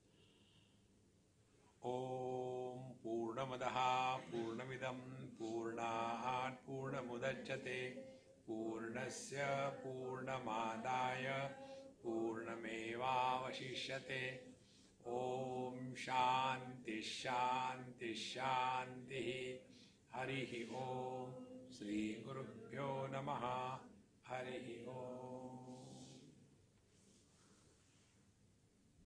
Om Purnamadaha Purnamidam Purnat Purnamudachyate Purnasya Purnamadaya Purnamevavashishyate. Om Shanti Shanti Shanti. Harihi Om. Sri Gurubhyo Namaha. Harihi Om.